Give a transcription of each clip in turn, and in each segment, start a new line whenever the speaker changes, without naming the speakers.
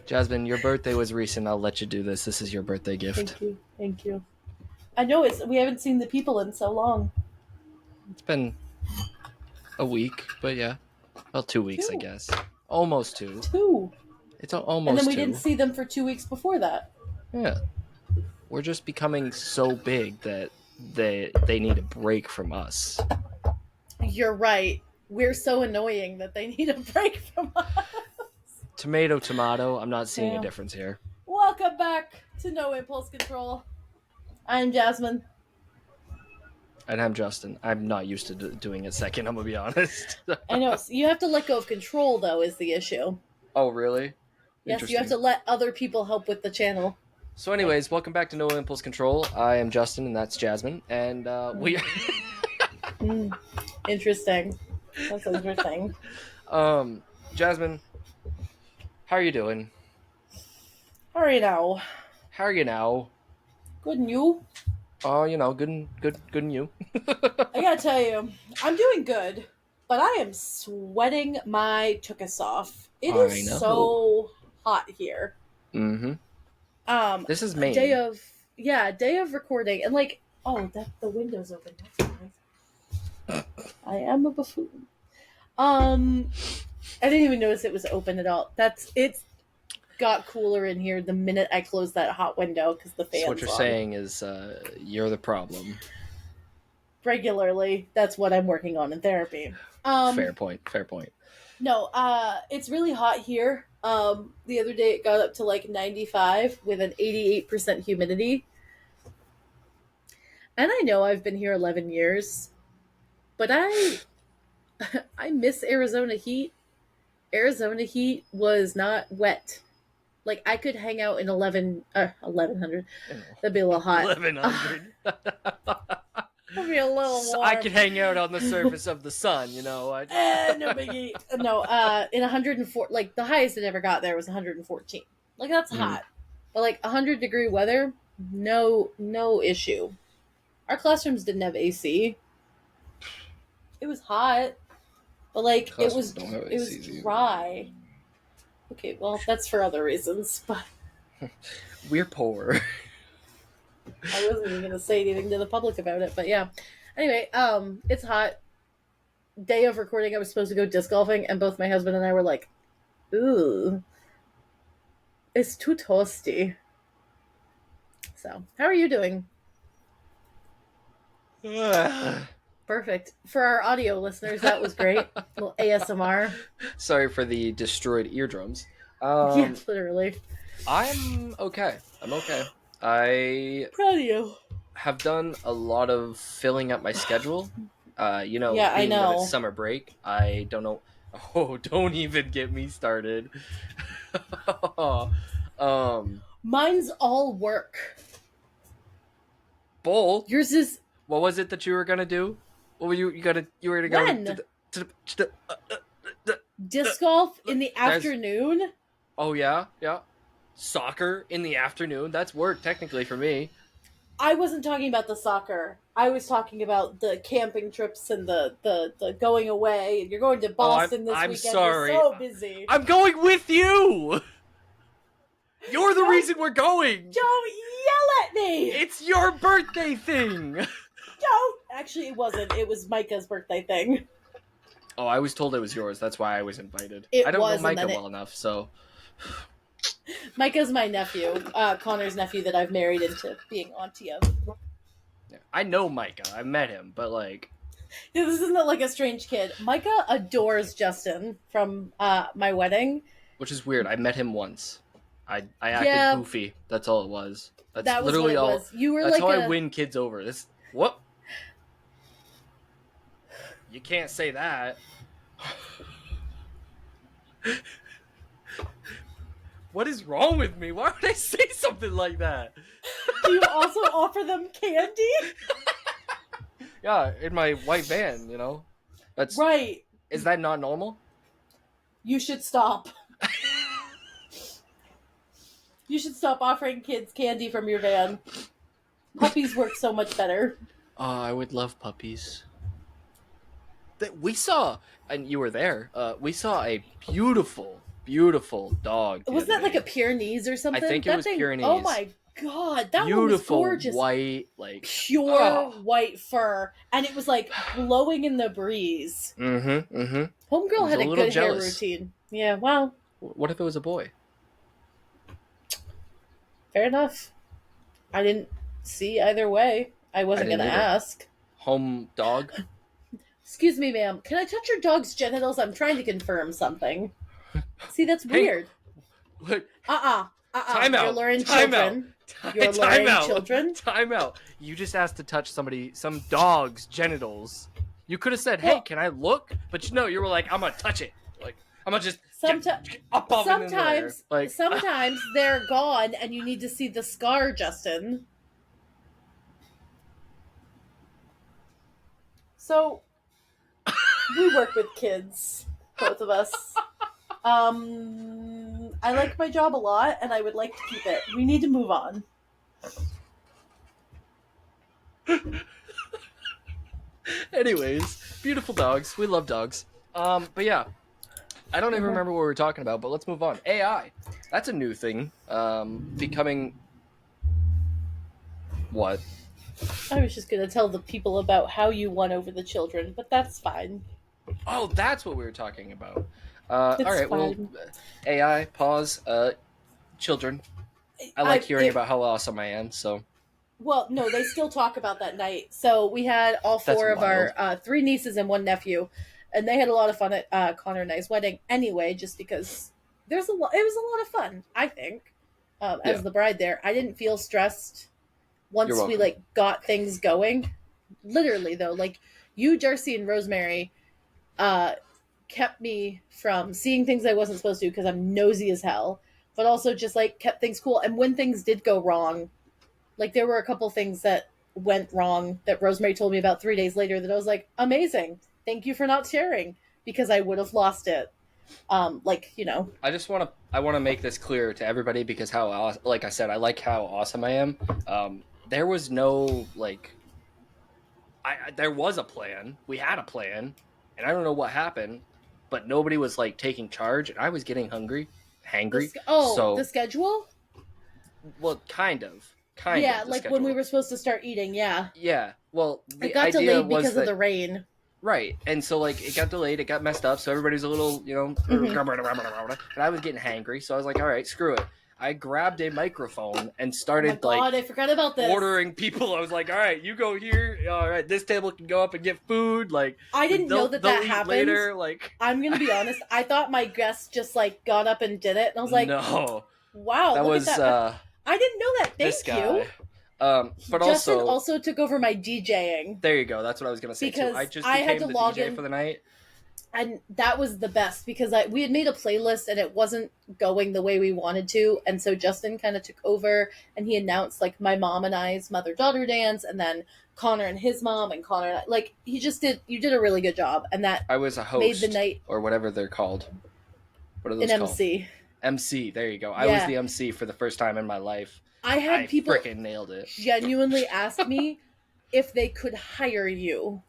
Jasmine, your birthday was recent. I'll let you do this. This is your birthday gift.
Thank you. Thank you. I know we haven't seen the people in so long.
It's been a week, but yeah. Well, 2 weeks, I
Two.
guess. Almost two.
Two.
It's
And then
almost
we didn't
two.
see them for 2 weeks before that.
Yeah. We're just becoming so big that they need a break from us.
You're right. We're so annoying that they need a break from us.
Tomato, tomato. I'm not seeing a
Yeah.
difference here.
Welcome back to No Impulse Control. I'm Jasmine.
And I'm Justin. I'm not used to doing it second, I'm gonna be honest.
I know. You have to let go of control, though, is the issue.
Oh, really?
Yes, you have
Interesting.
to let other people help with the channel.
So, anyways, welcome back to No Impulse Control. I am Justin, and that's Jasmine, and we.
Interesting. That's interesting.
Jasmine, how are you doing?
All right, now.
How are you now?
Good and you?
Oh, good and you.
I gotta tell you, I'm doing good, but I am sweating my tuchus off. It
I
is
know.
so hot here.
Mm-hmm. This is Maine.
Day of recording, and like, oh, that the window's open. That's nice. I am a buffoon. I didn't even notice it was open at all. It's got cooler in here the minute I closed that hot window because the fan's
So what you're
on.
saying is you're the problem.
Regularly, that's what I'm working on in therapy.
Fair point. Fair point.
No, it's really hot here. The other day it got up to like 95 with an 88% humidity. And I know I've been here 11 years, but I miss Arizona heat. Arizona heat was not wet. Like I could hang out in 1100. That'd be a little hot.
1100.
That'd be a little warm.
I could hang out on the surface of the sun,
no biggie. No, in 104, like the highest it ever got there was 114. Like that's hot, but like 100-degree weather, no issue. Our classrooms didn't have AC. It was hot, but like it was dry. Okay, well that's for other reasons, but
we're poor.
I wasn't even gonna say anything to the public about it, but yeah. Anyway, it's hot. Day of recording, I was supposed to go disc golfing, and both my husband and I were like, "Ooh, it's too toasty." So, how are you doing? Perfect. For our audio listeners, that was great. A little ASMR.
Sorry for the destroyed eardrums.
Yeah, literally.
I'm okay. I
Proud of you.
have done a lot of filling up my schedule.
Yeah,
being
I know.
that it's summer break, I don't know. Oh, don't even get me started.
Mine's all work.
Bull.
Yours is.
What was it that you were gonna do? What were you gonna? You were gonna go to the
disc golf in the afternoon.
Oh yeah. Soccer in the afternoon. That's work technically for me.
I wasn't talking about the soccer. I was talking about the camping trips and the going away. You're going to Boston this weekend. I'm sorry. You're so busy.
I'm going with you. You're the reason we're going.
Don't yell at me.
It's your birthday thing.
Don't. Actually, it wasn't. It was Micah's birthday thing.
Oh, I was told it was yours. That's why I was invited. I don't know Micah well enough, so...
Micah's my nephew. Connor's nephew that I've married into being auntie of.
Yeah, I know Micah. I met him, but like...
Yeah, this isn't like a strange kid. Micah adores Justin from my wedding.
Which is weird. I met him once. I acted goofy. That's all it was. That was literally all.
You were
that's like how I win kids over. This what? You can't say that. What is wrong with me? Why would I say something like that?
Do you also offer them candy?
Yeah, in my white van, you know. That's
right.
Is that not normal?
You should stop. You should stop offering kids candy from your van. Puppies work so much better.
I would love puppies. We saw, and you were there, we saw a beautiful Beautiful dog.
Was that like a Pyrenees or
I
something?
think it
That
was
thing.
Pyrenees.
Oh my god, that one was
Beautiful
gorgeous.
white, like
Pure white fur, and it was like blowing in the breeze.
Mm-hmm. Mm-hmm.
Homegirl had
a
a
little
good hair
jealous.
routine. Yeah, well,
What if it was a boy?
fair enough. I didn't see either way. I
I
wasn't
didn't
gonna
either.
ask.
Home dog.
Excuse me, ma'am. Can I touch your dog's genitals? I'm trying to confirm something. See, that's
Hang.
weird.
Look.
Uh-uh.
Time
You're
out.
luring
Time out.
children. You're
Time
luring
out.
children.
Time out. You just asked to touch some dog's genitals. You could have said, "Hey,
Well-
can I look?" But you were like, "I'm gonna touch it. Like, I'm gonna just
Sometimes,
get up off in the air." Like,
sometimes they're gone, and you need to see the scar, Justin. So, we work with kids, both of us. I like my job a lot, and I would like to keep it. We need to move on.
anyways, beautiful dogs. We love dogs. But yeah, I don't even remember what we were talking about. But let's move on. AI. That's a new thing. Becoming what?
I was just gonna tell the people about how you won over the children, but that's fine.
Oh, that's what we were talking about.
It's
All right.
fine.
Well, AI. Pause. Children. I like hearing about how awesome I am. So
Well, no, they still talk about that night. So we had all
That's
four of
wild.
our three nieces and one nephew, and they had a lot of fun at Connor and I's wedding. Anyway, just because it was a lot of fun. I think as the bride there, I didn't feel stressed once
You're
we
welcome.
got things going. Literally though, you, Darcy, and Rosemary kept me from seeing things I wasn't supposed to because I'm nosy as hell, but also just kept things cool. And when things did go wrong, there were a couple things that went wrong that Rosemary told me about 3 days later that I was like, amazing. Thank you for not sharing because I would have lost it.
I want to make this clear to everybody because like I said, I like how awesome I am. There was no there was a plan. We had a plan, and I don't know what happened, but nobody was taking charge, and I was getting hangry.
The schedule?
Well, kind of.
Yeah,
the
when
schedule.
we were supposed to start eating, yeah.
Yeah, well,
it got delayed because of the rain.
Right, and so it got delayed, it got messed up, so everybody's a little, and I was getting hangry, so I was like, all right, screw it. I grabbed a microphone and started
oh my God, I forgot about this.
ordering people. I was like, all right, you go here. All right, this table can go up and get food.
I didn't know that happened.
Later,
I'm gonna be honest. I thought my guests just got up and did it, and I was like,
no,
wow,
that
look
was
at that. I didn't know that. Thank you.
But
Justin also took over my DJing.
There you go. That's what I was gonna say
because
too. I just became the DJ for the night.
And that was the best because we had made a playlist and it wasn't going the way we wanted to. And so Justin kind of took over and he announced my mom and I's mother-daughter dance and then Connor and his mom and Connor and I. You did a really good job. And that
I was a host
made the night.
Or whatever they're called. What are those
called?
MC. MC, there you go. I was the MC for the first time in my life.
I had people
freaking nailed it.
Genuinely ask me if they could hire you.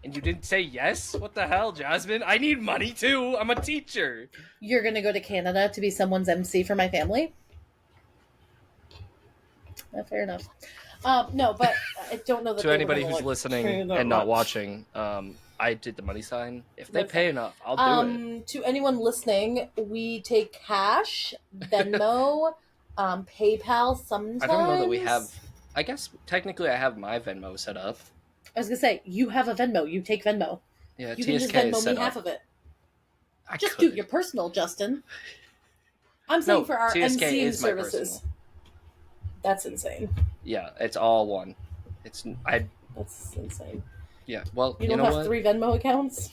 And you didn't say yes? What the hell, Jasmine? I need money too. I'm a teacher.
You're going to go to Canada to be someone's MC for my family? Fair enough. No, but I don't know that
to anybody who's listening and not watching, I did the money sign. If they pay enough, I'll do it.
To anyone listening, we take cash, Venmo, PayPal sometimes.
I don't know that we have... I guess technically I have my Venmo set up.
I was going to say, you have a Venmo. You take Venmo.
Yeah,
you
TSK
can just Venmo me
up.
half of it.
I
just
could.
do your personal, Justin. I'm saying for our
TSK
MCing services. That's insane.
Yeah, it's all one. That's
insane.
Yeah, well,
you don't
know
have
what?
3 Venmo accounts?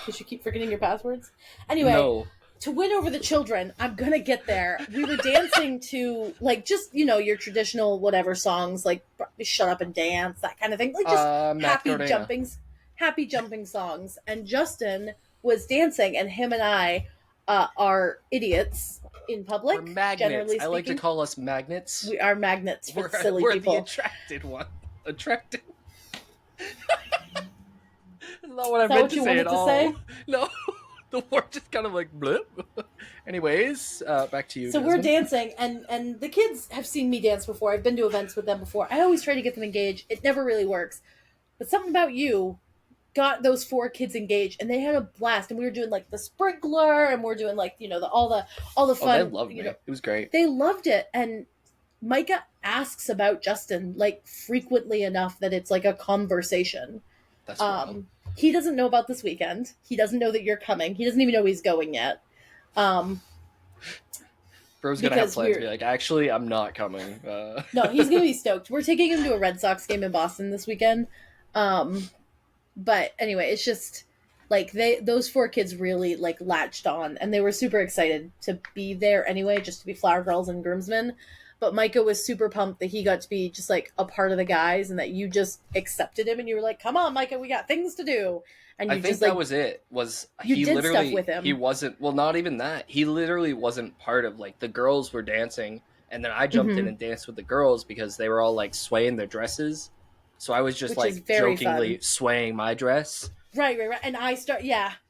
Because you keep forgetting your passwords? Anyway.
No.
To win over the children, I'm gonna get there. We were dancing to your traditional whatever songs, "Shut Up and Dance," that kind of thing, just happy jumping songs. And Justin was dancing, and him and I are idiots in public.
We're magnets.
Generally speaking,
I like to call us magnets.
We are magnets for silly
we're
people.
We're the attracted one. Attracted. That's not what I meant to say at all. No. The word just kind of blip. Anyways, back to you,
So
Jasmine.
we're dancing, and the kids have seen me dance before. I've been to events with them before. I always try to get them engaged. It never really works. But something about you got those 4 kids engaged, and they had a blast. And we were doing like the sprinkler, and we're doing like all the
Oh, they
fun.
loved me. It was great.
They loved it, and Micah asks about Justin like frequently enough that it's like a conversation.
That's wild.
He doesn't know about this weekend. He doesn't know that you're coming. He doesn't even know he's going yet.
Bro's gonna have plans to be like, actually, I'm not coming.
No, he's gonna be stoked. We're taking him to a Red Sox game in Boston this weekend. But anyway, it's just like those 4 kids really like latched on, and they were super excited to be there anyway, just to be flower girls and groomsmen. But Micah was super pumped that he got to be just like a part of the guys, and that you just accepted him, and you were like, "Come on, Micah, we got things to do." And
I think that was it.
You did stuff with him.
He wasn't. Well, not even that. He literally wasn't part of like the girls were dancing, and then I jumped in and danced with the girls because they were all like swaying their dresses. So I was just like jokingly swaying my dress.
Right. And I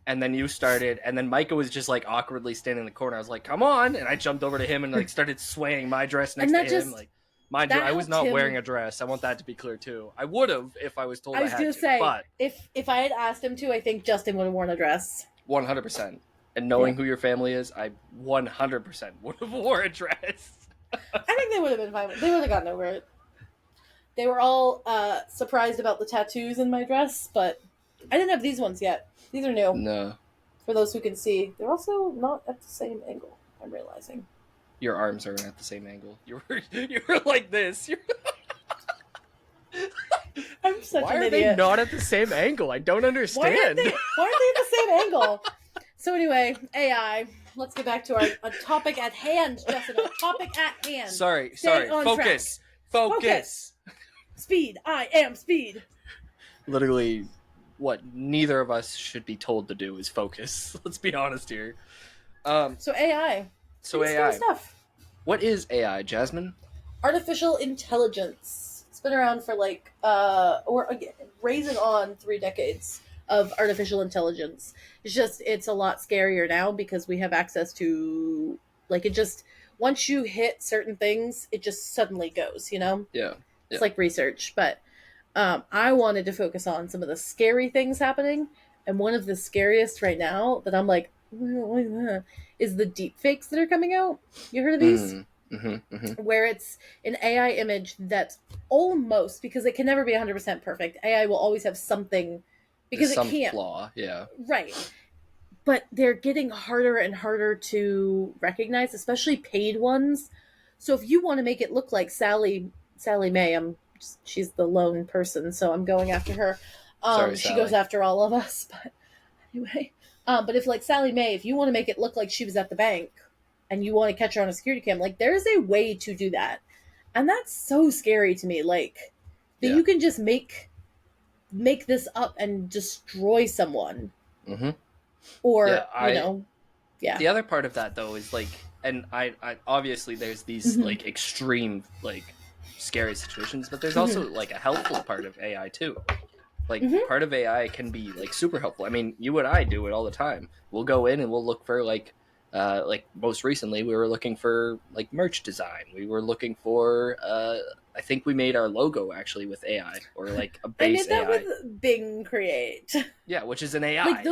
And then you started, and then Micah was just like awkwardly standing in the corner. I was like, "Come on!" And I jumped over to him and like started swaying my dress next to him. Like, mind you, I was not wearing a dress. I want that to be clear too. I would have if I was told I was going to
say,
but
if I had asked him to, I think Justin would have worn a dress.
100%. And knowing who your family is, I 100% would have worn a dress.
I think they would have been fine. They would have gotten over it. They were all surprised about the tattoos in my dress, but I didn't have these ones yet. These are new.
No.
For those who can see. They're also not at the same angle, I'm realizing.
Your arms aren't at the same angle. You were like this.
I'm such
Why
an
are
idiot.
they not at the same angle? I don't understand.
Why aren't they at the same angle? So anyway, AI. Let's get back to our topic at hand, Justin. Our topic at hand.
Sorry. Focus.
Speed. I am speed.
Literally, what neither of us should be told to do is focus. Let's be honest here.
So AI.
So AI. Stuff. What is AI, Jasmine?
Artificial intelligence. It's been around for like, raising on 3 decades of artificial intelligence. It's a lot scarier now because we have access to, like, once you hit certain things, it just suddenly goes,
Yeah.
It's like research, but I wanted to focus on some of the scary things happening, and one of the scariest right now that I'm like, is the deep fakes that are coming out. You heard of these? Where it's an AI image that's almost, because it can never be 100% perfect. AI will always have something, because it can't.
Some flaw, yeah.
Right. But they're getting harder and harder to recognize, especially paid ones. So if you want to make it look like Sally Mae, she's the lone person, so I'm going after her.
Sorry,
she goes after all of us, but anyway. But if like Sally Mae, if you want to make it look like she was at the bank and you want to catch her on a security cam, like there's a way to do that. And that's so scary to me. Like that you can just make this up and destroy someone. Or,
The other part of that though is like, and I obviously there's these like extreme, like scary situations, but there's also like a helpful part of AI too. Like part of AI can be like super helpful. I mean, you and I do it all the time. We'll go in and we'll look for like most recently we were looking for like merch design. We were looking for I think we made our logo actually with AI, or like a base AI.
I did that with Bing Create.
Yeah, which is an AI.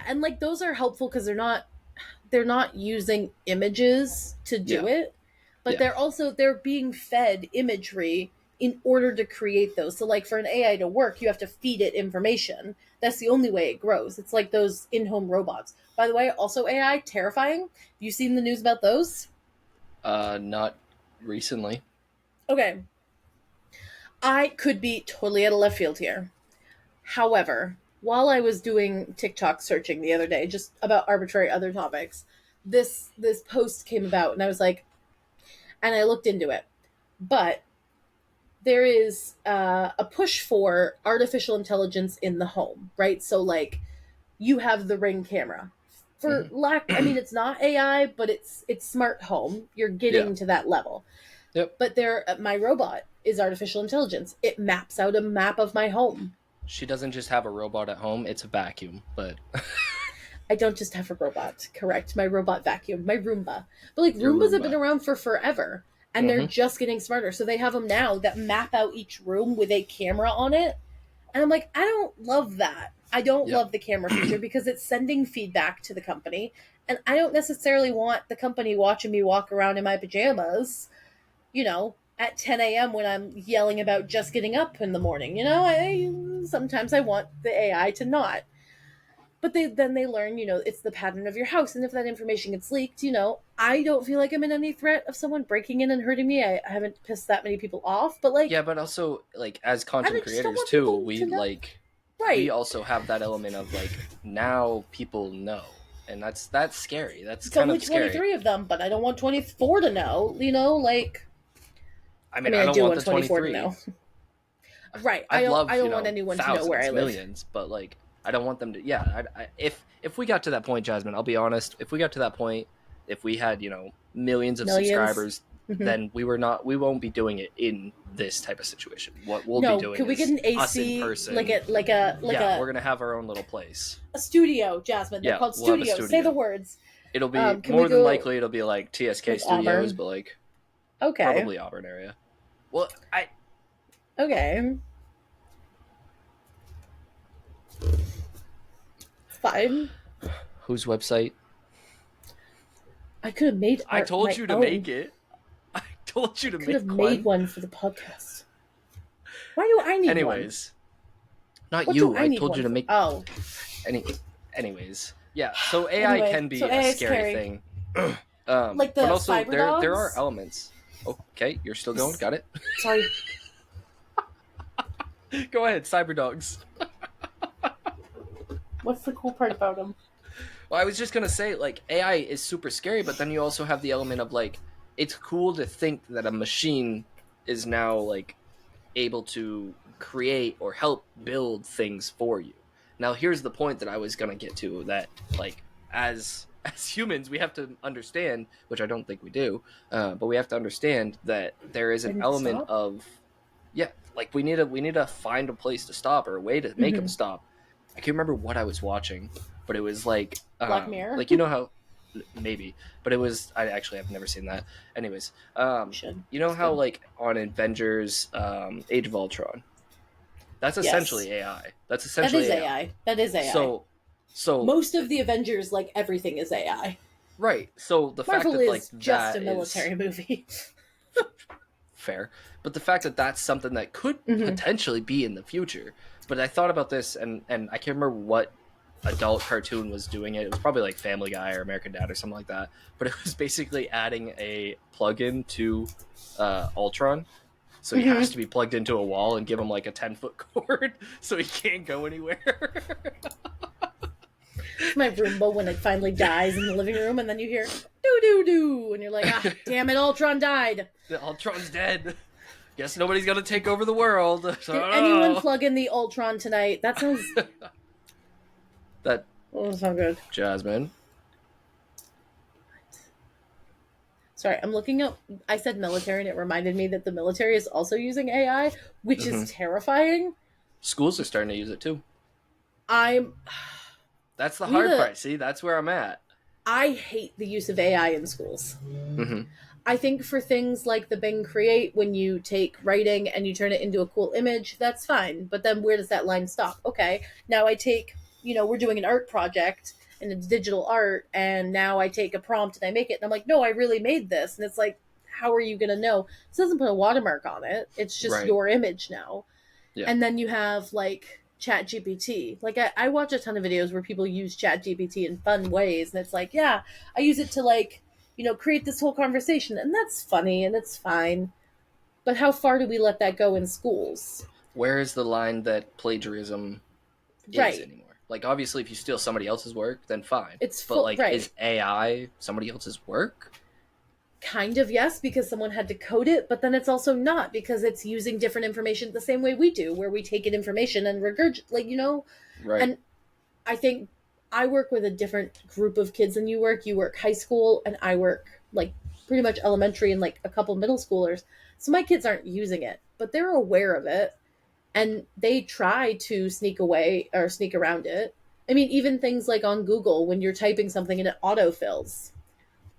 And like those are helpful because they're not using images to do it, but they're being fed imagery in order to create those. So like for an AI to work, you have to feed it information. That's the only way it grows. It's like those in-home robots. By the way, also AI, terrifying. Have you seen the news about those?
Not recently.
Okay. I could be totally out of left field here. However, while I was doing TikTok searching the other day, just about arbitrary other topics, this post came about, and I was like, and I looked into it. But there is a push for artificial intelligence in the home, right? So like you have the Ring camera. For I mean, it's not AI, but it's smart home. You're getting to that level.
Yep.
But my robot is artificial intelligence. It maps out a map of my home.
She doesn't just have a robot at home, it's a vacuum, but
I don't just have a robot. Correct. My robot vacuum, my Roomba. But like
Your
Roombas have been
Roomba.
around for forever, and they're
Mm-hmm.
just getting smarter. So they have them now that map out each room with a camera on it. And I'm like, I don't love that. I don't
Yep.
love the camera feature because it's sending feedback to the company. And I don't necessarily want the company watching me walk around in my pajamas, at 10 a.m. when I'm yelling about just getting up in the morning. Sometimes I want the AI to not. But then they learn, it's the pattern of your house. And if that information gets leaked, I don't feel like I'm in any threat of someone breaking in and hurting me. I haven't pissed that many people off. But like,
Yeah, but also like as
I
content
just don't
creators
want
too,
people to
we
know.
like we
Right.
also have that element of like now people know, and that's scary. That's
It's
kind
only
of scary.
23 of them, but I don't want 24 to know, like,
I
I
mean,
mean,
I
I
don't
do
want
want
the
24 to
23.
know. Right. I
I'd
don't I
love,
don't want anyone to know where I
thousands,
live.
millions, but like I don't want them to. Yeah, if we got to that point, Jasmine, I'll be honest. If we got to that point, if we had millions of
Millions.
subscribers,
Mm-hmm.
then we won't be doing it in this type of situation. What we'll be
No,
doing
could we get
is
an
us in
AC
person.
like
Yeah,
a
we're gonna have our own little place.
a studio, Jasmine? They're
Yeah,
called
we'll have a
studios. Say the
studio.
words.
It'll be
Can we
more than
go
likely it'll be like TSK
like
Studios,
Auburn?
but like
Okay.
probably Auburn area. Well, I
Okay. Fine.
whose website?
I could have made
I
art
told
my
you to make
own.
it. I told you
I
to
could have
make
made
one.
one for the podcast. Why do I need one?
Anyways, not
What do
you.
I
I
need
told
one
you to
for?
make
Oh.
any. Anyways, yeah. So AI
Anyway,
can
so
be a
AI is
scary
scary.
thing,
Like
but
the
also
cyber
there are
dogs.
elements. Okay, you're still going. Got it.
Sorry.
Go ahead, cyberdogs.
What's the cool part about them?
Well, I was just gonna say, like, AI is super scary, but then you also have the element of like, it's cool to think that a machine is now like able to create or help build things for you. Now, here's the point that I was gonna get to, that like as humans, we have to understand, which I don't think we do, but we have to understand that there is
I
an
need to
element
stop.
of, yeah, like we need to find a place to stop or a way to make them
Mm-hmm.
stop. I can't remember what I was watching, but it was
Black Mirror.
like you know how maybe, but it was, I actually have never seen that. Anyways,
You should.
you know
It's
how
good.
like on Avengers, Age of Ultron, that's
Yes.
essentially AI. That's
That
essentially
is
AI.
AI. That is AI.
So
Most of the Avengers, like everything, is AI.
right. So the fact
Marvel
that like
is just a
that is
military movie.
fair, but the fact that that's something that could
Mm-hmm.
potentially be in the future. But I thought about this, and I can't remember what adult cartoon was doing it. It was probably like Family Guy or American Dad or something like that. But it was basically adding a plug-in to Ultron. So he has
Mm-hmm.
to be plugged into a wall and give him like a 10-foot cord so he can't go anywhere.
It's my Roomba when it finally dies in the living room, and then you hear doo doo doo, and you're like, ah, damn it, Ultron died.
Ultron's dead. Guess nobody's gonna take over the world.
Did anyone plug in the Ultron tonight? That sounds.
That
Oh, so good.
Jasmine.
Sorry, I'm looking up. I said military, and it reminded me that the military is also using AI, which is
Mm-hmm.
terrifying.
Schools are starting to use it too.
I'm.
That's the
We have
hard
a.
part. See, that's where I'm at.
I hate the use of AI in schools.
Mm-hmm.
I think for things like the Bing Create, when you take writing and you turn it into a cool image, that's fine. But then where does that line stop? Okay, now I take, we're doing an art project and it's digital art, and now I take a prompt and I make it, and I'm like, no, I really made this. And it's like, how are you going to know? It doesn't put a watermark on it. It's just
Right.
your image now.
Yeah.
And then you have like Chat GPT. Like I watch a ton of videos where people use Chat GPT in fun ways, and it's like, yeah, I use it to like, create this whole conversation, and that's funny and it's fine. But how far do we let that go in schools?
Where is the line that plagiarism is
Right.
anymore? Like, obviously, if you steal somebody else's work, then fine.
It's
But
full
like,
right.
is AI somebody else's work?
Kind of yes, because someone had to code it, but then it's also not because it's using different information the same way we do, where we take in information and regurgitate,
Right.
and I think I work with a different group of kids than you work. You work high school, and I work like pretty much elementary and like a couple middle schoolers. So my kids aren't using it, but they're aware of it, and they try to sneak away or sneak around it. I mean, even things like on Google, when you're typing something and it autofills,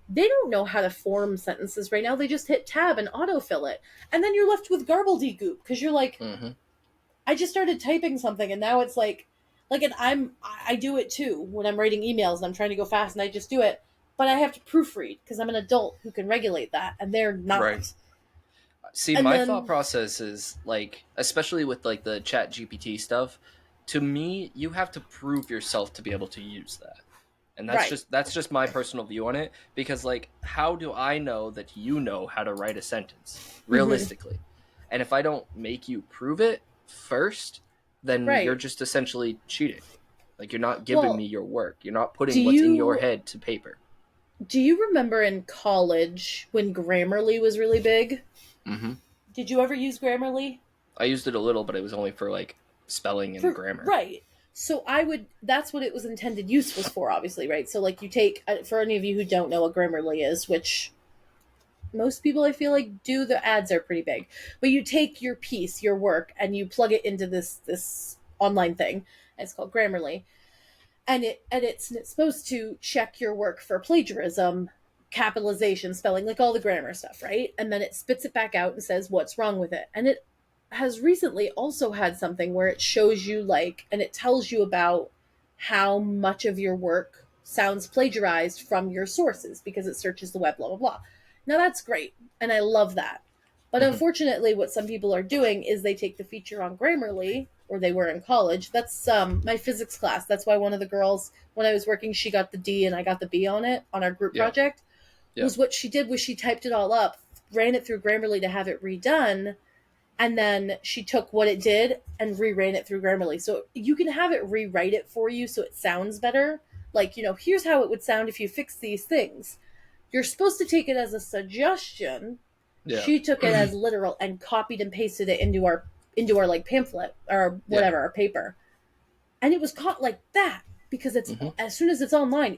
they don't know how to form sentences right now. They just hit tab and autofill it. And then you're left with gobbledygook because you're like,
Mm-hmm.
I just started typing something and now it's like, and I do it too when I'm writing emails and I'm trying to go fast and I just do it. But I have to proofread because I'm an adult who can regulate that and they're
Right.
not.
See,
And
my thought
then,
process is like, especially with like the Chat GPT stuff. To me, you have to prove yourself to be able to use that. And
right.
that's just my personal view on it, because like, how do I know that you know how to write a sentence
Mm-hmm.
realistically? And if I don't make you prove it first, then you're
Right.
just essentially cheating. Like, you're not giving me
Well,
your work. You're not
do
putting what's in your
you
head to paper.
do you remember in college when Grammarly was really big?
Mm-hmm.
Did you ever use Grammarly?
I used it a little, but it was only for like spelling and
For
grammar.
right. So I would. That's what it was intended use was for, obviously, right? So like you take for any of you who don't know what Grammarly is, which most people I feel like do. The ads are pretty big, but you take your piece, your work, and you plug it into this online thing. And it's called Grammarly, and it's supposed to check your work for plagiarism, capitalization, spelling, like all the grammar stuff, right? And then it spits it back out and says what's wrong with it. And it has recently also had something where it shows you like and it tells you about how much of your work sounds plagiarized from your sources because it searches the web, blah blah blah. Now that's great, and I love that. But
Mm-hmm.
unfortunately, what some people are doing is they take the feature on Grammarly, or they were in college. That's my physics class. That's why one of the girls, when I was working, she got the D and I got the B on it on our group
Yeah.
project.
Yeah.
Was what she did was she typed it all up, ran it through Grammarly to have it redone, and then she took what it did and reran it through Grammarly. So you can have it rewrite it for you so it sounds better. Like, here's how it would sound if you fix these things. You're supposed to take it as a suggestion.
Yeah.
She took it as literal and copied and pasted it into our like pamphlet or
Yeah.
whatever, our paper. And it was caught like that because it's
Mm-hmm.
as soon as it's online.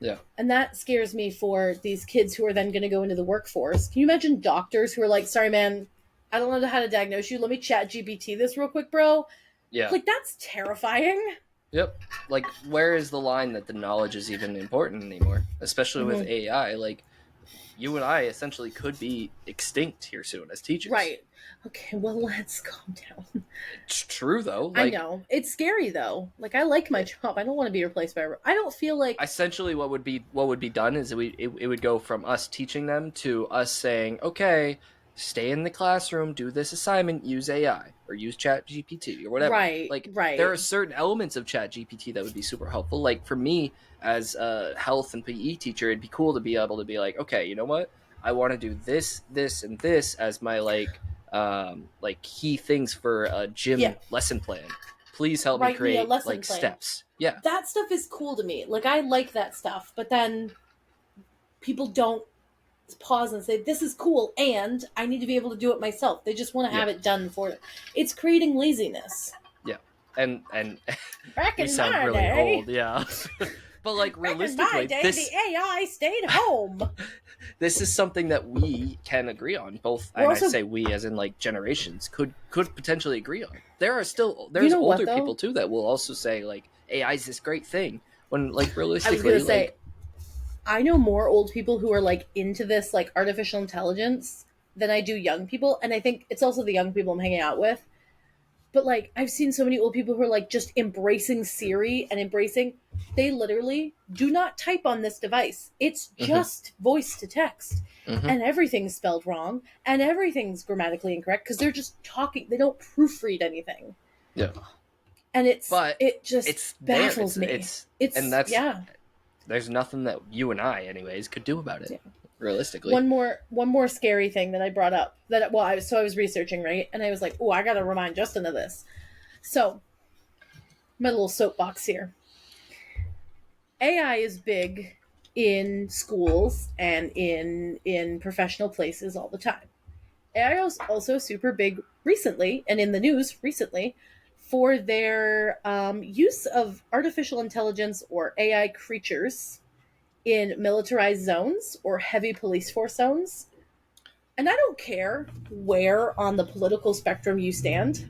Yeah.
And that scares me for these kids who are then going to go into the workforce. Can you imagine doctors who are like, sorry, man, I don't know how to diagnose you. Let me chat GPT this real quick, bro.
Yeah.
Like, that's terrifying.
Yep. Like, where is the line that the knowledge is even important anymore? Especially with
Mm-hmm.
AI. Like, you and I essentially could be extinct here soon as teachers.
Right. Okay, well, let's calm down.
It's true, though.
I
Like,
know. It's scary, though. Like, I like my job. I don't want to be replaced by I don't feel like.
essentially, what would be done is it would go from us teaching them to us saying, okay, stay in the classroom, do this assignment, use AI or use Chat GPT or whatever.
Right,
Like, there are
right.
certain elements of Chat GPT that would be super helpful. Like, for me as a health and PE teacher, it'd be cool to be able to be like, okay, you know what, I want to do this, this, and this as my like key things for a
Yeah,
gym lesson plan. Please help me
write me a
create
lesson
like
plan.
steps. Yeah.
That stuff is cool to me. Like, I like that stuff. But then people don't pause and say, this is cool, and I need to be able to do it myself. They just want to
Yeah.
have it done for them. It's creating laziness.
Yeah. And
Back
we
in
sound
my
really
day,
old, yeah. But like,
back in my
realistically,
day, the
this
AI stayed home.
this is something that we can agree on. Both,
We're
and I
also,
say we as in like generations could potentially agree on. There's
what
older
though?
people too that will also say like AI is this great thing, when like
I was gonna
realistically,
say,
like,
I know more old people who are like into this like artificial intelligence than I do young people, and I think it's also the young people I'm hanging out with. But like I've seen so many old people who are like just embracing Siri and embracing they literally do not type on this device. It's
mhm,
just voice to text.
mhm,
And everything's spelled wrong and everything's grammatically incorrect because they're just talking. They don't proofread anything.
yeah.
And
But
it just
it's there.
baffles me.
And
It's
that's
yeah.
there's nothing that you and I, anyways, could do about it.
Yeah.
Realistically.
One more scary thing that I brought up that I was researching, right, and I was like, oh, I gotta remind Justin of this. So my little soapbox here. AI is big in schools and in professional places all the time. AI is also super big recently and in the news recently for their use of artificial intelligence or AI creatures in militarized zones or heavy police force zones. And I don't care where on the political spectrum you stand.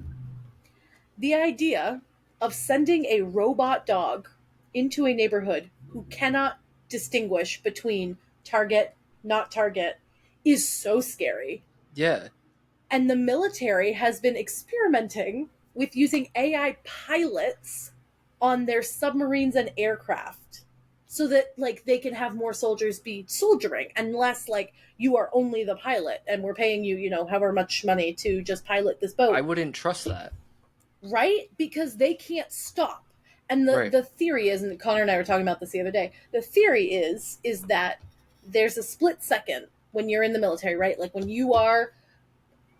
The idea of sending a robot dog into a neighborhood who cannot distinguish between target, not target, is so scary.
Yeah.
And the military has been experimenting with using AI pilots on their submarines and aircraft so that like they can have more soldiers be soldiering and less like you are only the pilot and we're paying you, you know, however much money to just pilot this boat.
I wouldn't trust that.
Right? Because they can't stop. And the theory is, and Connor and I were talking about this the other day, the theory is that there's a split second when you're in the military, right? Like when you are,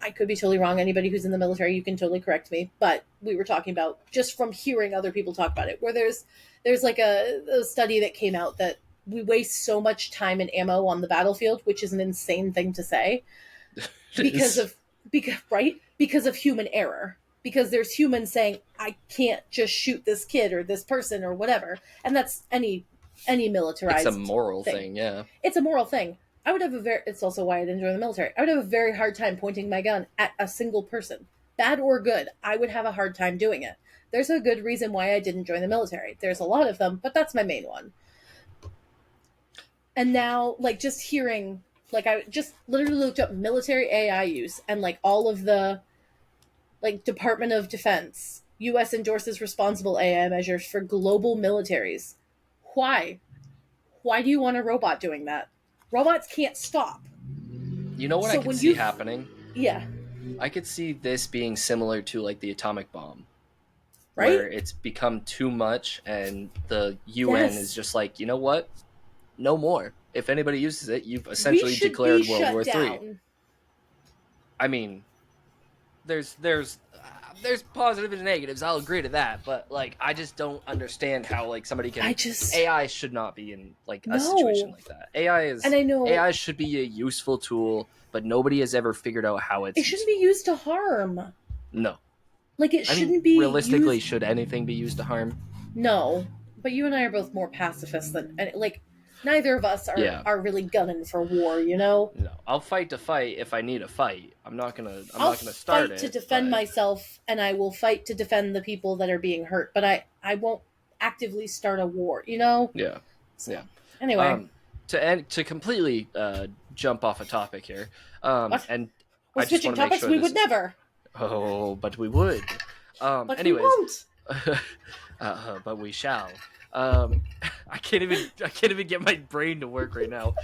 I could be totally wrong. Anybody who's in the military, you can totally correct me. But we were talking about just from hearing other people talk about it, where there's like a study that came out that we waste so much time and ammo on the battlefield, which is an insane thing to say, because of human error. Because there's humans saying, I can't just shoot this kid or this person or whatever. And that's any militarized
It's a moral thing, yeah.
It's a moral thing. It's also why I didn't join the military. I would have a very hard time pointing my gun at a single person. Bad or good, I would have a hard time doing it. There's a good reason why I didn't join the military. There's a lot of them, but that's my main one. And now, like, just hearing, like, I just literally looked up military AI use and, like, all of the, like, Department of Defense, U.S. endorses responsible AI measures for global militaries. Why? Why do you want a robot doing that? Robots can't stop.
You know what I could see happening?
Yeah.
I could see this being similar to, like, the atomic bomb.
Right?
Where it's become too much and the UN is just like, you know what? No more. If anybody uses it, you've essentially declared World War III. I mean, there's positives and negatives. I'll agree to that, but like, I just don't understand how like somebody can. AI should not be in like a situation like that. AI should be a useful tool, but nobody has ever figured out how
it shouldn't be used to harm.
No,
like it shouldn't be.
Realistically, should anything be used to harm?
No, but you and I are both more pacifists than like. Neither of us are really gunning for war, you know.
No, I'll fight to fight if I need a fight. I'm not gonna start it.
I'll fight to defend myself, and I will fight to defend the people that are being hurt. But I won't actively start a war, you know.
Yeah.
So,
yeah.
Anyway,
to completely jump off a topic here, and
we're switching topics. We would never.
Oh, but we would.
But
anyways,
we won't.
But we shall. I can't even get my brain to work right now.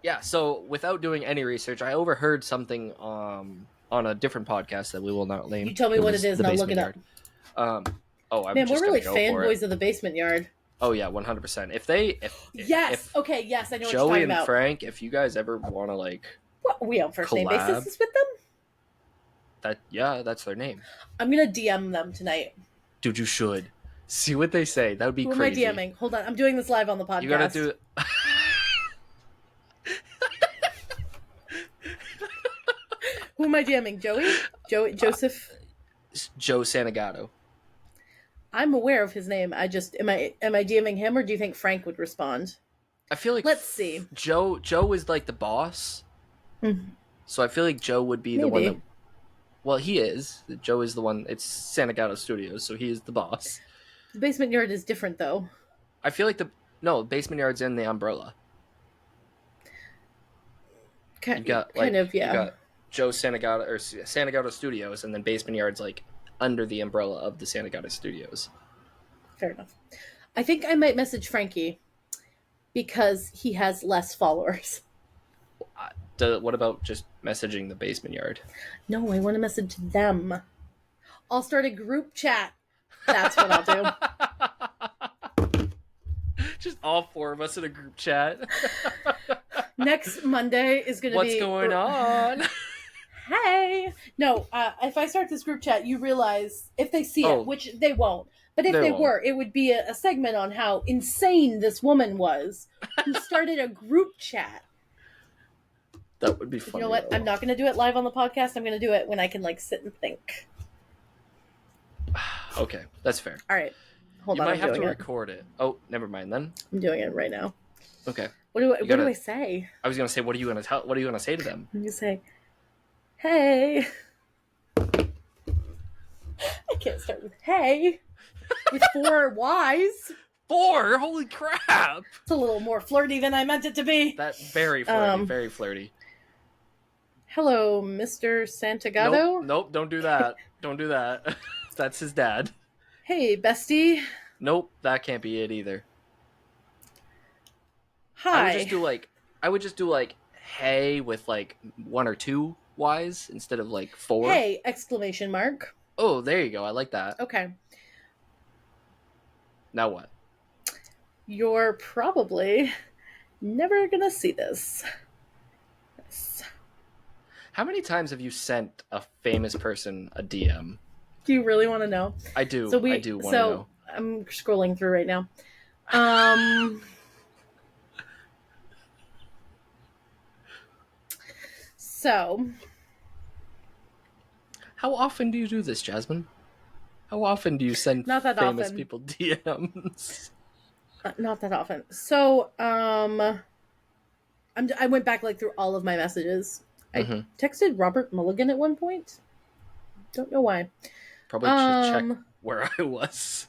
Yeah, so without doing any research, I overheard something on a different podcast that we will not name.
You tell me what it is and I'll look it up.
I'm
Man,
just
we're really fanboys of the Basement Yard.
Oh yeah, 100%. If
yes, I know what you're talking about.
Joey and Frank, if you guys ever want to like,
what, we on first name basis with them?
That's their name.
I'm gonna DM them tonight.
Dude, you should. See what they say. That would be crazy.
Who am I DMing? Hold on. I'm doing this live on the podcast.
You gotta do it.
Who am I DMing? Joey? Joseph?
Joe Santagato.
I'm aware of his name. I just... Am I DMing him, or do you think Frank would respond?
I feel like...
Let's see.
Joe is like the boss.
Mm-hmm.
So I feel like Joe would be the one that... Well, he is. Joe is the one... It's Santagato Studios, so he is the boss.
The Basement Yard is different, though.
I feel like Basement Yard's in the umbrella.
Kind of, yeah.
You got Joe Santagato, or Santagato Studios, and then Basement Yard's like under the umbrella of the Santagato Studios.
Fair enough. I think I might message Frankie because he has less followers.
What about just messaging the Basement Yard?
No, I want to message them. I'll start a group chat. That's what I'll do.
Just all four of us in a group chat.
Next Monday is going to be...
What's going on?
Hey! No, if I start this group chat, you realize, if they see it, which they won't, but if they were, it would be a segment on how insane this woman was who started a group chat.
That would be funny.
You know what? I'm not going to do it live on the podcast. I'm going to do it when I can sit and think.
Okay, that's fair.
All right. Hold on.
You might have to record it. Oh, never mind then.
I'm doing it right now.
Okay.
What do I say?
I was going to say, what are you going to say to them?
I'm going to say, hey. can't start with hey with 4 Y's.
4? Holy crap!
It's a little more flirty than I meant it to be.
That very flirty, very flirty.
Hello, Mr. Santagato.
Nope, don't do that. Don't do that. That's his dad.
Hey, bestie.
Nope, that can't be it either.
Hi.
I would just do like hey with like 1 or 2 Y's instead of like 4.
Hey! Exclamation mark.
Oh, there you go. I like that.
Okay.
Now what?
You're probably never gonna see this. Yes.
How many times have you sent a famous person a DM?
Do you really want to know?
I do. I do want to know.
I'm scrolling through right now. So,
how often do you do this, Jasmine? How often do you send famous people DMs?
Not that often. So, I went back like through all of my messages. I texted Robert Mulligan at one point. Don't know why.
Probably should check where I was.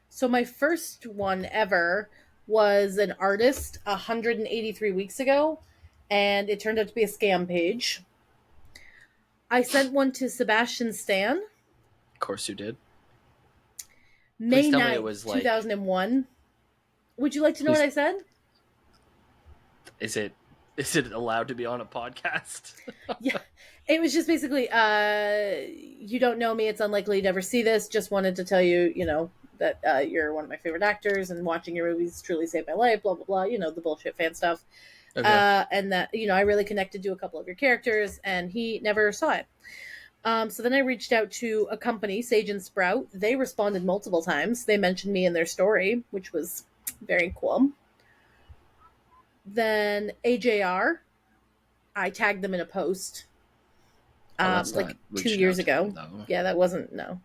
So my first one ever was an artist 183 weeks ago, and it turned out to be a scam page. I sent one to Sebastian Stan.
Of course you did.
May 9th, 2001. Would you like to know what I said?
Is it allowed to be on a podcast?
Yeah. It was just basically, you don't know me. It's unlikely you'd ever see this. Just wanted to tell you, that you're one of my favorite actors and watching your movies truly saved my life, blah, blah, blah. The bullshit fan stuff. Okay. And that, I really connected to a couple of your characters, and he never saw it. So then I reached out to a company, Sage and Sprout. They responded multiple times. They mentioned me in their story, which was very cool. Then AJR, I tagged them in a post. Like 2 years ago. Them, yeah, that wasn't, no.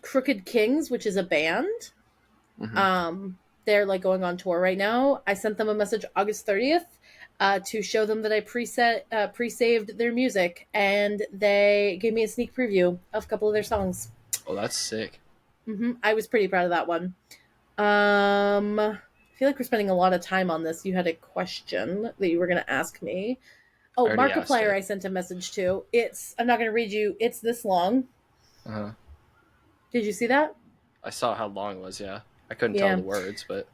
Crooked Kings, which is a band. Mm-hmm. They're like going on tour right now. I sent them a message August 30th to show them that I pre-saved their music, and they gave me a sneak preview of a couple of their songs.
Oh, that's sick.
Mm-hmm. I was pretty proud of that one. I feel like we're spending a lot of time on this. You had a question that you were going to ask me. Oh, Markiplier I sent a message to. I'm not going to read you. It's this long.
Uh-huh.
Did you see that?
I saw how long it was, yeah. I couldn't tell the words, but...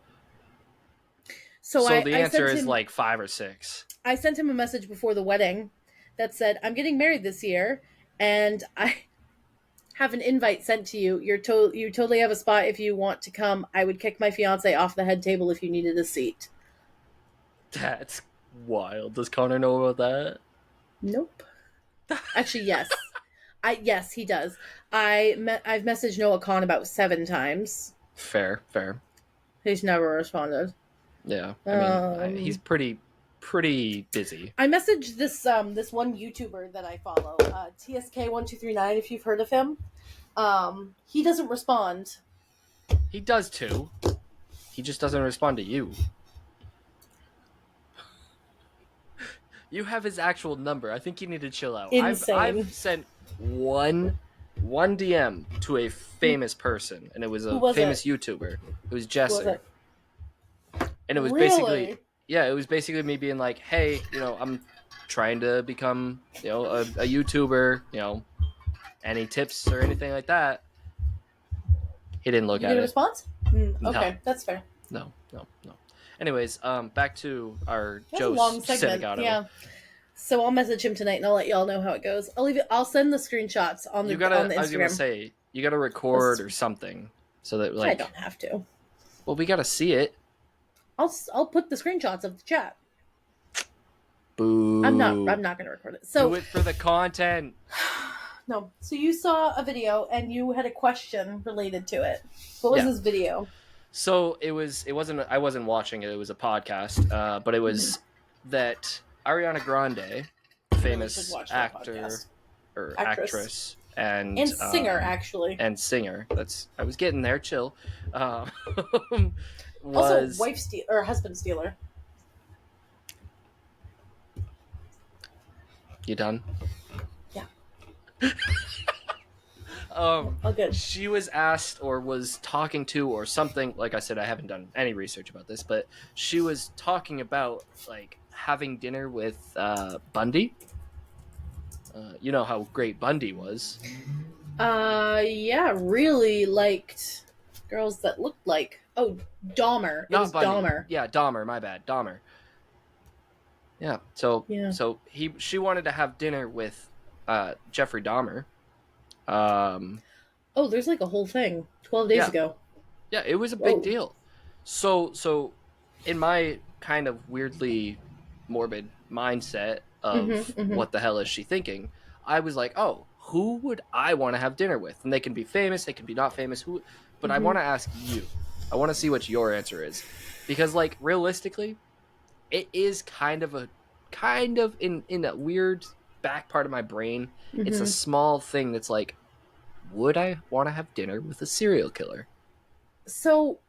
So
the answer is like 5 or 6.
I sent him a message before the wedding that said, I'm getting married this year, and I have an invite sent to you. You totally have a spot if you want to come. I would kick my fiance off the head table if you needed a seat.
That's wild. Does Connor know about that?
Nope. Actually, yes. Yes, he does. I've messaged Noah Khan about 7 times.
Fair.
He's never responded.
Yeah, I mean, he's pretty busy.
I messaged this one YouTuber that I follow, TSK1239. If you've heard of him, he doesn't respond.
He does too. He just doesn't respond to you. You have his actual number. I think you need to chill out.
Insane.
I've sent one DM to a famous person, and it was a famous YouTuber. It was Jesse. And it was basically me being like, hey, I'm trying to become, a YouTuber, any tips or anything like that. He didn't look at it.
You get a response? Okay, no. That's fair.
No. Anyways, back to our Joe Santagato.
Yeah. So I'll message him tonight and I'll let y'all know how it goes. I'll send the screenshots on the Instagram.
I was gonna say, you gotta record or something so that
I don't have to.
Well, we gotta see it.
I'll put the screenshots of the chat.
Boo.
I'm not gonna record it. So
do it for the content.
No. So you saw a video and you had a question related to it. What was this video?
So I wasn't watching it. It was a podcast. But it was that Ariana Grande, famous actor or actress and
singer, actually.
And singer. I was getting there. Chill.
Also, husband stealer.
You done?
Yeah. good.
She was asked or was talking to or something. Like I said, I haven't done any research about this, but she was talking about like having dinner with Bundy. You know how great Bundy was.
Yeah, really liked girls that looked like. Oh, Dahmer. It
Not
was
Bundy.
Dahmer.
Yeah, Dahmer. My bad, Dahmer. Yeah. So
Yeah.
she wanted to have dinner with Jeffrey Dahmer. Um,
Oh, there's like a whole thing. 12 days
yeah,
ago.
yeah, it was a big
Whoa.
deal. So in my kind of weirdly morbid mindset of
Mm-hmm.
what the hell is she thinking, I was like, oh, who would I want to have dinner with? And they can be famous, they can be not famous. Who? But I
Mm-hmm.
want to ask you. I want to see what your answer is, because like realistically, it is kind of in a weird back part of my brain. It's a
Mm-hmm.
small thing that's like, would I want to have dinner with a serial killer?
So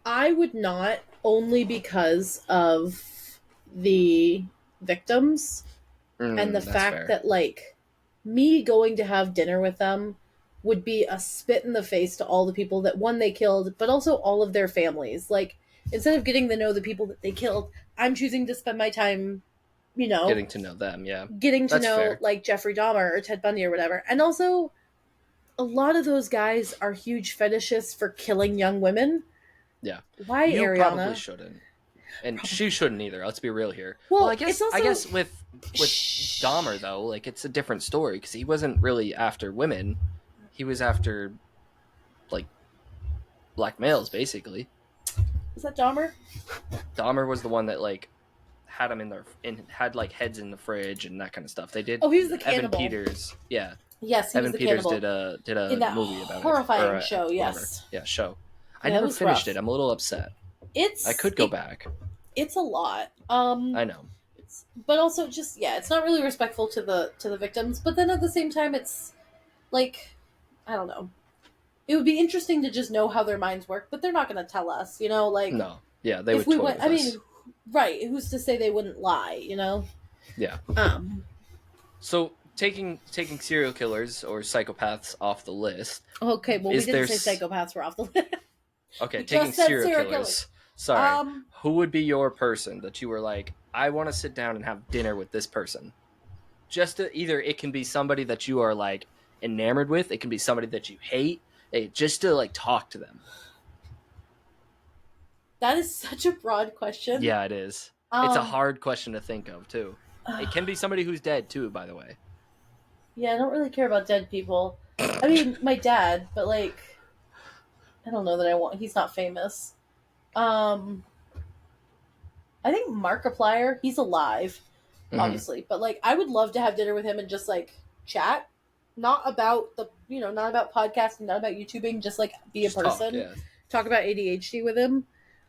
I would not, only because of the victims and the
That's
fact
fair.
that like me going to have dinner with them would be a spit in the face to all the people that one they killed, but also all of their families. Like instead of getting to know the people that they killed, I'm choosing to spend my time, you know,
Getting to know them, yeah.
getting to
That's
know
fair.
like Jeffrey Dahmer or Ted Bundy or whatever. And also a lot of those guys are huge fetishists for killing young women.
Yeah.
Why,
You probably
Ariana?
shouldn't. And she
Probably.
shouldn't either. Let's be real here. Well,
Well, it's
I
also
guess with Dahmer though, like it's a different story because he wasn't really after women. He was after like black males basically.
is that Dahmer?
Dahmer was the one that like had them in their in had like heads in the fridge and that kind of stuff. They did
Oh, he was the
Evan
cannibal.
Peters, yeah.
Yes, he was
Evan
the
Peters
cannibal
did
in
a
that
movie about it or
horrifying show.
whatever.
Yes,
Yeah, show. I
yeah, it
never
was
finished
rough.
it. I'm a little upset. I
It's
could go back.
it's a lot.
I know.
But also just yeah, it's not really respectful to the victims. But then at the same time, it's like I don't know. It would be interesting to just know how their minds work, but they're not going to tell us. You know, like
No. Yeah, they
if
would
we
toy
went.
with
I
us.
mean, right? Who's to say they wouldn't lie? You know.
Yeah.
Um.
So taking serial killers or psychopaths off the list,
Okay. Well, we
is there
didn't say psychopaths were off the list.
okay,
We
taking
just said
serial
serial killers.
killers. Sorry.
Um.
Who would be your person that you were like, I want to sit down and have dinner with this person? Just to either it can be somebody that you are like enamored with, it can be somebody that you hate, just to like talk to them.
That is such a broad question.
Yeah, it is. It's a
Um.
hard question to think of too. It can be somebody who's dead too, by the way.
Yeah, I don't really care about dead people. I mean, my dad, but like, I don't know that I want. He's not famous. Um, I think Markiplier. He's alive,
Mm-hmm.
obviously, but like, I would love to have dinner with him and just like chat, not about not about podcasting, not about YouTubing, just like be a
Just talk,
person,
yeah.
talk about ADHD with him,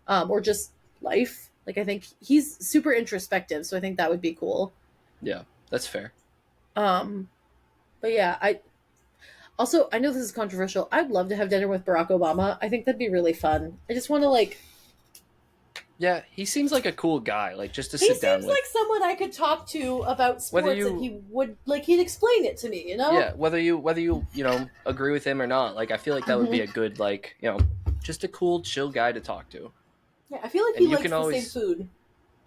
or just life. Like, I think he's super introspective, so I think that would be cool.
Yeah, that's fair.
Um, but yeah, I know this is controversial. I'd love to have dinner with Barack Obama. I think that'd be really fun. I just want to like.
Yeah, he seems like a cool guy, like just to
He
sit down
seems
with.
like someone I could talk to about
Whether
sports, and
you
he would like he'd explain it to me. You know?
yeah, whether you know, agree with him or not, like I feel like that would be
Hmm.
a good like, just a cool chill guy to talk to.
Yeah, I feel like
And
he likes the same food.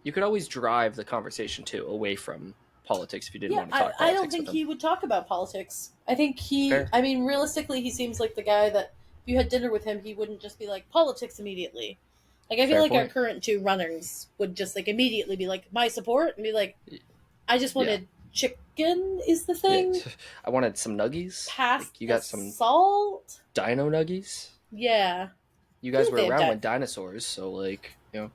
you could always drive the conversation too away from politics if you didn't
Yeah,
want to talk
I don't
politics with
think
him.
he would talk about politics. I think
Fair.
I mean, realistically, he seems like the guy that if you had dinner with him, he wouldn't just be like politics immediately. Like, I feel
Fair
like our
point.
current two runners would just like immediately be like, my support, and be like, I just
Yeah.
wanted chicken is the
Yeah.
thing.
I wanted some nuggies.
Past
Like you
the
got some
salt.
dino nuggies?
Yeah.
You
I
guys
think
were
they have
around when dinosaurs, so like, dino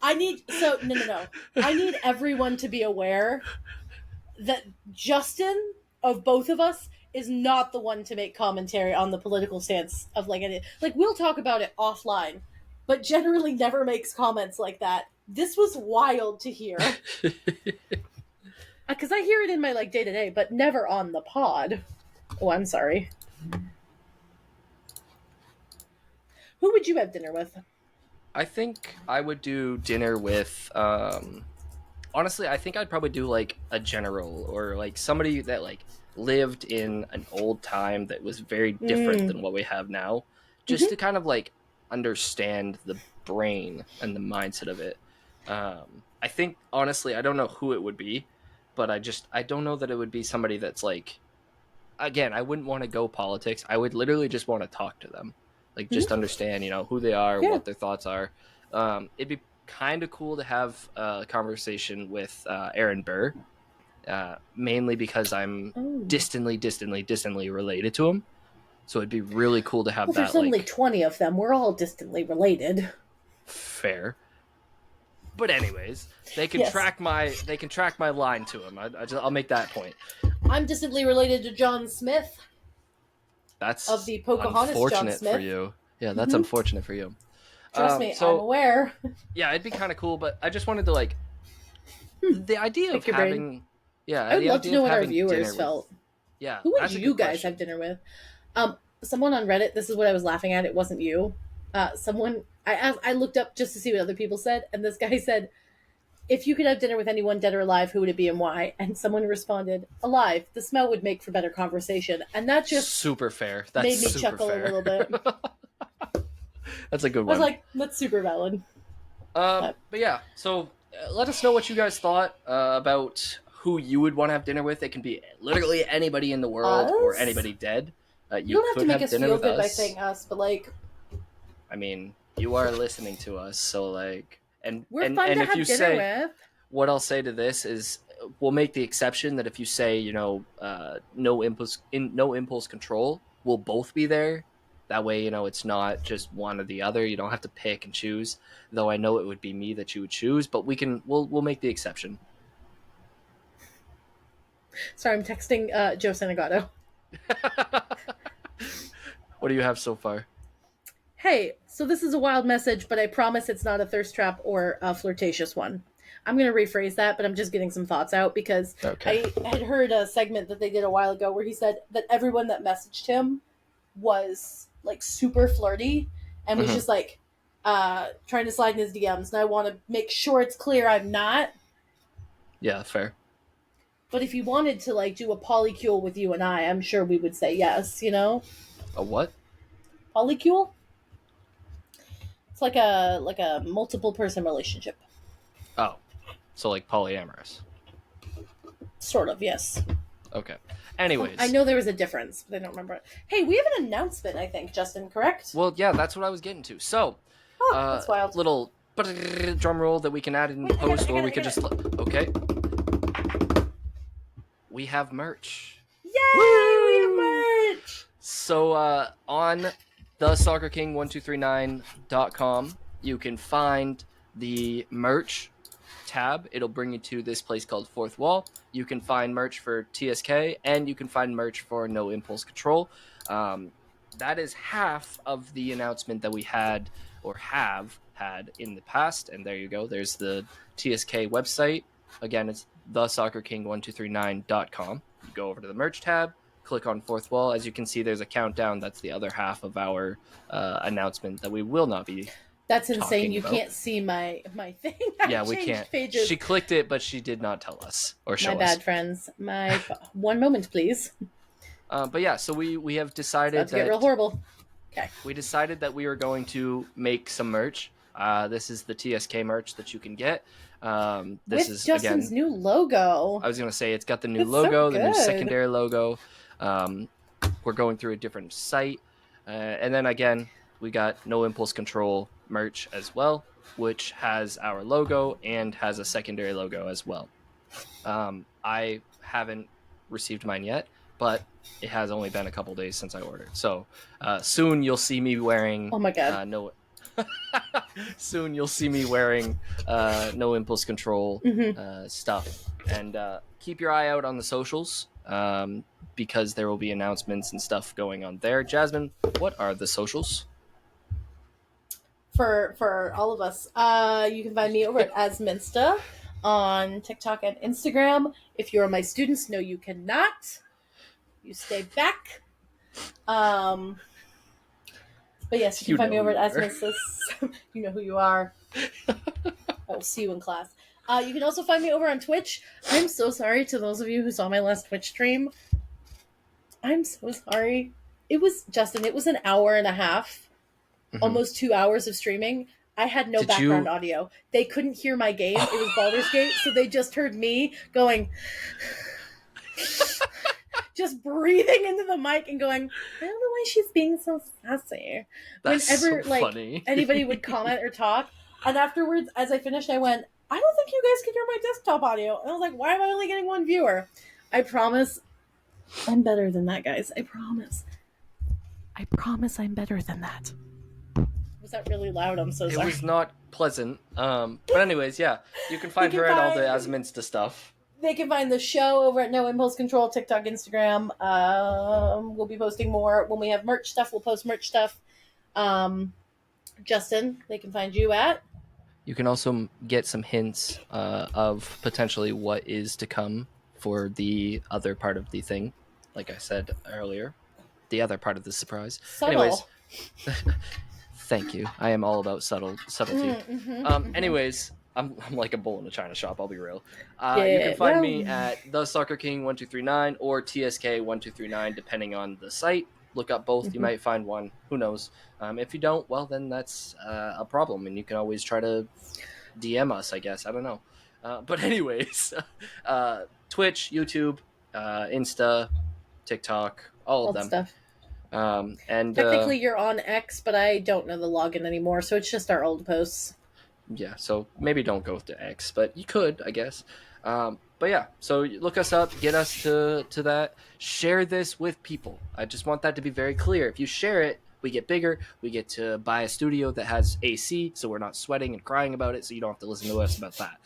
I need no. I need everyone to be aware that Justin of both of us is not the one to make commentary on the political stance of like any like we'll talk about it offline, but generally never makes comments like that. This was wild to hear because I hear it in my like day to day, but never on the pod. Oh, I'm sorry. Who would you have dinner with?
I think I would do dinner with honestly, I think I'd probably do like a general or like somebody that like lived in an old time that was very different than what we have now, just to kind of like understand the brain and the mindset of it. I think honestly, I don't know who it would be, but I don't know that it would be somebody that's like, again, I wouldn't want to go politics. I would literally just want to talk to them, like just understand, who they are,
Yeah.
what their thoughts are. It'd be kind of cool to have a conversation with Aaron Burr, mainly because I'm
Oh.
distantly related to him. So it'd be really cool to have
Well,
that,
there's only
like,
20 of them. We're all distantly related.
fair. But anyways,
Yes.
they can track my line to him. I'll make that point.
I'm distantly related to John Smith of
That's
the Pocahontas John
unfortunate for
Smith.
you. Yeah, that's unfortunate for you.
Trust me, I'm
So
aware.
yeah, it'd be kind of cool, but I just wanted to like the idea of
Pick your brain.
having, yeah,
I would
the
love to
idea
know
of
what our
having
viewers
dinner with,
felt.
yeah,
Who would
that's a good
you guys have
question.
dinner with? Someone on Reddit. This is what I was laughing at. It wasn't you. Someone I asked. I looked up just to see what other people said, and this guy said, "If you could have dinner with anyone, dead or alive, who would it be and why?" And someone responded, "Alive. The smell would make for better conversation." And that just
Super fair. That's
made me
super
chuckle a
fair.
little bit.
That's a good
I was
one.
like, "That's super valid."
But yeah, so let us know what you guys thought about who you would want to have dinner with. It can be literally anybody in the world or
Us?
anybody dead.
You
You
don't have to
could
make
have
us
dinner
feel
with
good by
us.
saying us, but like,
I mean, you are listening to us, so like,
we're fun to
and if you
have dinner
say,
with.
what I'll say to this is, we'll make the exception that if you say, no impulse control, we'll both be there. That way, it's not just one or the other. You don't have to pick and choose. Though I know it would be me that you would choose, but we'll make the exception.
Sorry, I'm texting Joe Senegato.
What do you have so far?
Hey, so this is a wild message, but I promise it's not a thirst trap or a flirtatious one. I'm going to rephrase that, but I'm just getting some thoughts out because
Okay.
I had heard a segment that they did a while ago where he said that everyone that messaged him was like super flirty and was
Hmm.
just like trying to slide in his DMs. And I want to make sure it's clear I'm not.
Yeah, fair.
But if you wanted to like do a polycule with you and I'm sure we would say yes, you know?
A what?
Polycule? It's like a multiple person relationship.
Oh, so like polyamorous.
Sort of, yes.
Okay.
I
Anyways,
know there was a difference, but I don't remember it. Hey, we have an announcement, I think, Justin, correct?
well, yeah, that's what I was getting to. So,
Oh, that's wild.
little drum roll that we can add in
Wait,
post, or we
I
could
got
just
it.
okay. We have merch.
Yay! We have
Woo!
merch!
So on thesoccerking1239.com, you can find the merch tab. It'll bring you to this place called Fourth Wall. You can find merch for TSK, and you can find merch for No Impulse Control. That is half of the announcement that we had or have had in the past. And there you go. There's the TSK website. Again, it's thesoccerking1239.com. You go over to the merch tab, click on Fourth Wall. As you can see, there's a countdown. That's the other half of our announcement that we will not be
That's insane.
talking
You
about.
can't see my thing. I
Yeah, we
changed
can't.
pages.
She clicked it, but she did not tell us or
My
show us.
bad, friends. My one moment, please.
But yeah, so we have
It's about
decided
to get real
that
horrible. Okay.
we were going to make some merch. This is the TSK merch that you can get. This
With
is
Justin's
again.
new logo.
I was gonna say it's got the new
It's so
logo, the new
good.
secondary logo. Um, we're going through a different site, and then again we got No Impulse Control merch as well, which has our logo and has a secondary logo as well. I haven't received mine yet, but it has only been a couple days since I ordered. So soon you'll see me wearing
Oh my god.
no. Soon you'll see me wearing No Impulse Control
Mm-hmm.
stuff, and keep your eye out on the socials because there will be announcements and stuff going on there. Jasmine, what are the socials?
For all of us, you can find me over at Asminsta on TikTok and Instagram. If you're my students, no, you cannot. You stay back. Um, but yes, you can
You
find
know
me
who
over
you
at
are.
Asminsta. You know who you are. I will see you in class. You can also find me over on Twitch. I'm so sorry to those of you who saw my last Twitch stream. I'm so sorry. It was, Justin, it was an hour and a half, almost 2 hours of streaming. I had no
Did
background
you?
audio. They couldn't hear my game. It was Baldur's Gate, so they just heard me going, just breathing into the mic and going, I don't know why she's being so sassy.
That's
Whenever
so
like
funny.
anybody would comment or talk, and afterwards, as I finished, I went, I don't think you guys can hear my desktop audio. And I was like, why am I only getting one viewer? I promise I'm better than that, guys. I promise. I promise I'm better than that. Was that really loud? I'm so sorry.
It was not pleasant. But anyways, yeah. You can find her at all the Asminsta stuff.
They can find the show over at No Impulse Control, TikTok, Instagram. We'll be posting more. When we have merch stuff, we'll post merch stuff. Justin, they can find you at?
You can also get some hints of potentially what is to come for the other part of the thing. Like I said earlier, the other part of the surprise.
Subtle.
Anyways, thank you. I am all about subtlety. Anyways, I'm like a bull in a china shop. I'll be real. You can find me at the Soccer King 1239 or TSK 1239, depending on the site. Look up both. You might find one. Who knows? If you don't, well, then that's a problem, and you can always try to DM us, I guess. I don't know. But anyways, Twitch, YouTube, Insta, TikTok, all of them.
Stuff.
And
technically, you're on X, but I don't know the login anymore, so it's just our old posts.
Yeah, so maybe don't go to X, but you could, I guess. But yeah, so look us up, get us to that. Share this with people. I just want that to be very clear. If you share it, we get bigger. We get to buy a studio that has AC, so we're not sweating and crying about it, so you don't have to listen to us about that.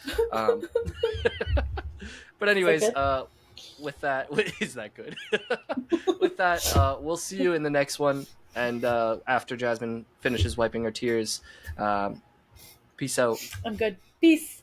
But anyways, with that, is that good? With that, we'll see you in the next one. And after Jasmine finishes wiping her tears, peace out.
I'm good. Peace.